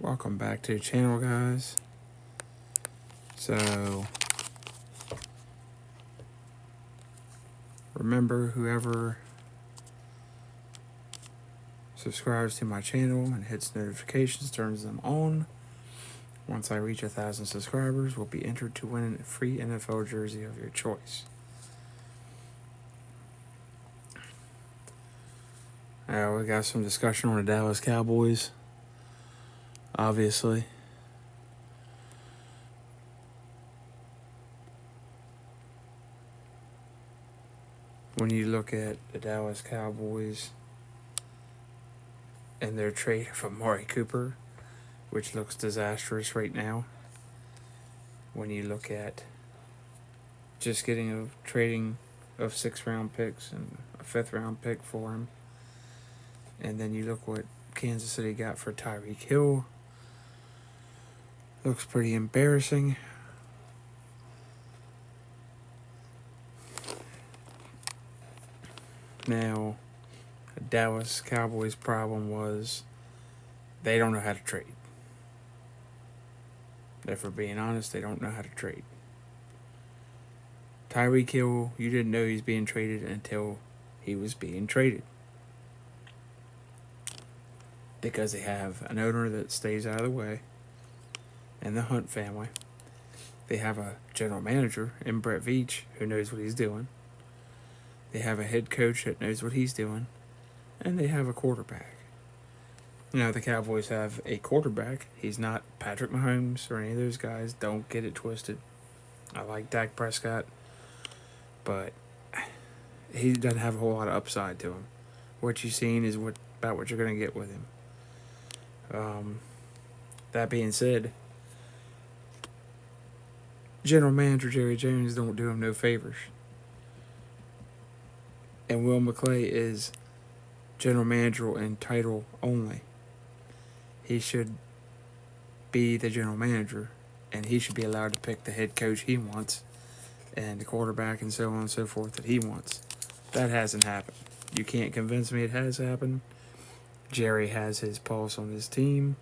Welcome back to the channel, guys. So, remember, whoever subscribes to my channel and hits notifications, turns them on, once I reach 1,000 subscribers, will be entered to win a free NFL jersey of your choice. We got some discussion on the Dallas Cowboys, obviously. When you look at the Dallas Cowboys and their trade for Amari Cooper, which looks disastrous right now. When you look at just getting a trading of 6th-round picks and a 5th-round pick for him, and then you look what Kansas City got for Tyreek Hill, looks pretty embarrassing. Now, the Dallas Cowboys' problem was they don't know how to trade. If we're being honest, they don't know how to trade. Tyreek Hill, you didn't know he's being traded until he was being traded. Because they have an owner that stays out of the way, and the Hunt family. They have a general manager in Brett Veach who knows what he's doing. They have a head coach that knows what he's doing. And they have a quarterback. Now, the Cowboys have a quarterback. He's not Patrick Mahomes or any of those guys. Don't get it twisted. I like Dak Prescott, but he doesn't have a whole lot of upside to him. What you've seen is about what you're going to get with him. That being said, General Manager Jerry Jones don't do him no favors. And Will McClay is general manager in title only. He should be the general manager, and he should be allowed to pick the head coach he wants and the quarterback and so on and so forth that he wants. That hasn't happened. You can't convince me it has happened. Jerry has his pulse on his team,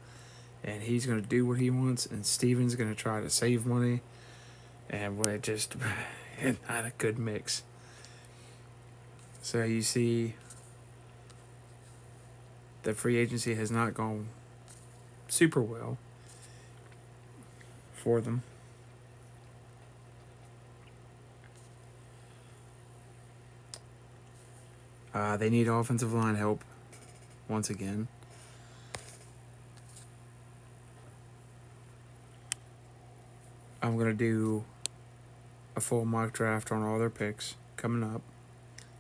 and he's going to do what he wants, and Steven's going to try to save money, and we're just not a good mix. So you see, the free agency has not gone super well for them. They need offensive line help once again. I'm going to do a full mock draft on all their picks coming up,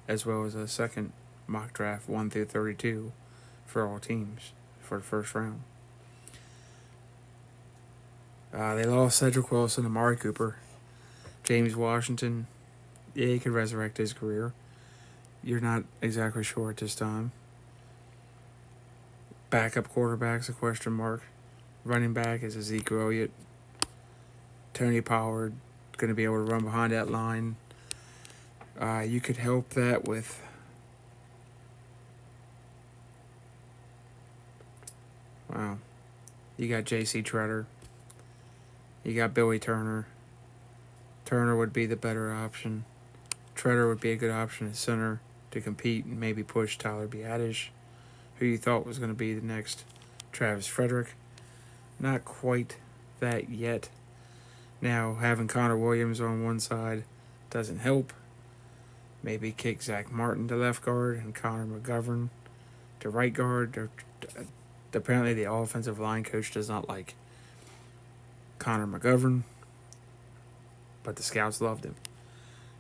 as well as a second mock draft 1 through 32 for all teams for the first round. They lost Cedric Wilson, Amari Cooper, James Washington. Yeah, he could resurrect his career. You're not exactly sure at this time. Backup quarterback's a question mark. Running back is Ezekiel Elliott. Tony Pollard going to be able to run behind that line. You could help that with you got J.C. Treader. You got Billy Turner. Turner would be the better option. Treader would be a good option at center to compete and maybe push Tyler Biadasz, who you thought was going to be the next Travis Frederick. Not quite that yet. Now, having Connor Williams on one side doesn't help. Maybe kick Zach Martin to left guard and Connor McGovern to right guard. Apparently, the offensive line coach does not like Connor McGovern, but the scouts loved him.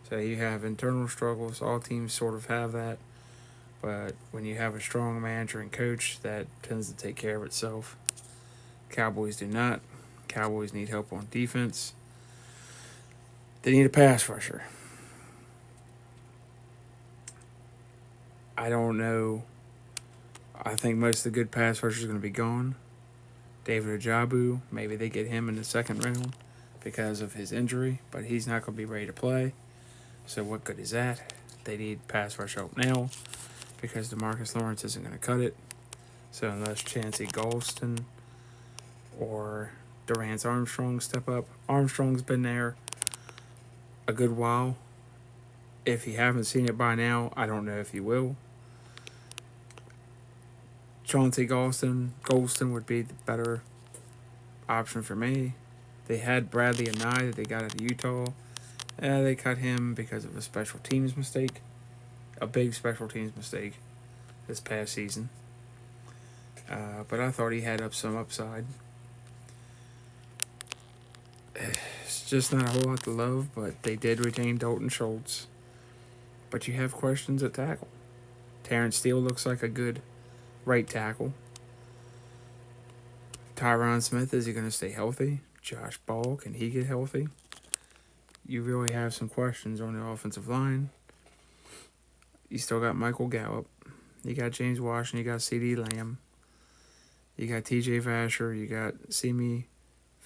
So you have internal struggles. All teams sort of have that. But when you have a strong manager and coach, that tends to take care of itself. Cowboys do not. Cowboys need help on defense. They need a pass rusher. I don't know. I think most of the good pass rushers are going to be gone. David Ajabu, maybe they get him in the second round because of his injury, but he's not going to be ready to play. So what good is that? They need pass rush help now because DeMarcus Lawrence isn't going to cut it. So unless Chancey Golston or Durant's Armstrong step up. Armstrong's been there a good while. If you haven't seen it by now, I don't know if you will. Chauncey Golston would be the better option for me. They had Bradley Anai that they got out of Utah. They cut him because of a special teams mistake. A big special teams mistake this past season. But I thought he had some upside. It's just not a whole lot to love, but they did retain Dalton Schultz. But you have questions at tackle. Terrence Steele looks like a good right tackle. Tyron Smith, is he going to stay healthy? Josh Ball, can he get healthy? You really have some questions on the offensive line. You still got Michael Gallup. You got James Washington. You got CeeDee Lamb. You got TJ Vasher. You got Simi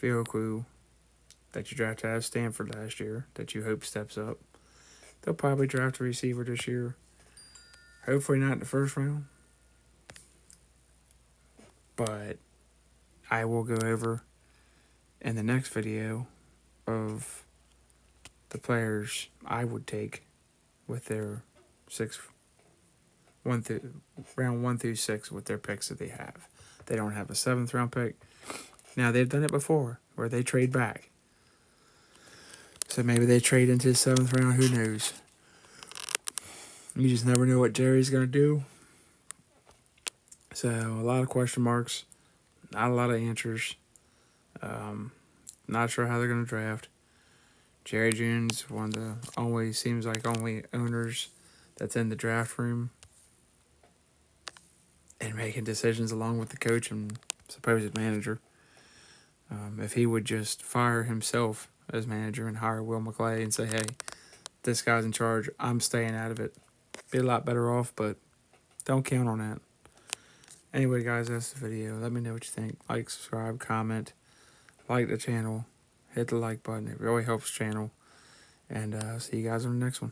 Fioku that you drafted out of Stanford last year that you hope steps up. They'll probably draft a receiver this year. Hopefully not in the first round. But I will go over in the next video of the players I would take with their round 1 through 6 with their picks that they have. They don't have a 7th round pick. Now they've done it before where they trade back. So maybe they trade into the 7th round, who knows? You just never know what Jerry's going to do. So a lot of question marks, not a lot of answers. Not sure how they're going to draft. Jerry Jones, one of the only owners that's in the draft room and making decisions along with the coach and supposed manager. If he would just fire himself as manager and hire Will McClay and say, hey, this guy's in charge, I'm staying out of it, be a lot better off, but don't count on that. Anyway, guys, that's the video. Let me know what you think. Like, subscribe, comment, like the channel, hit the like button. It really helps the channel. And see you guys on the next one.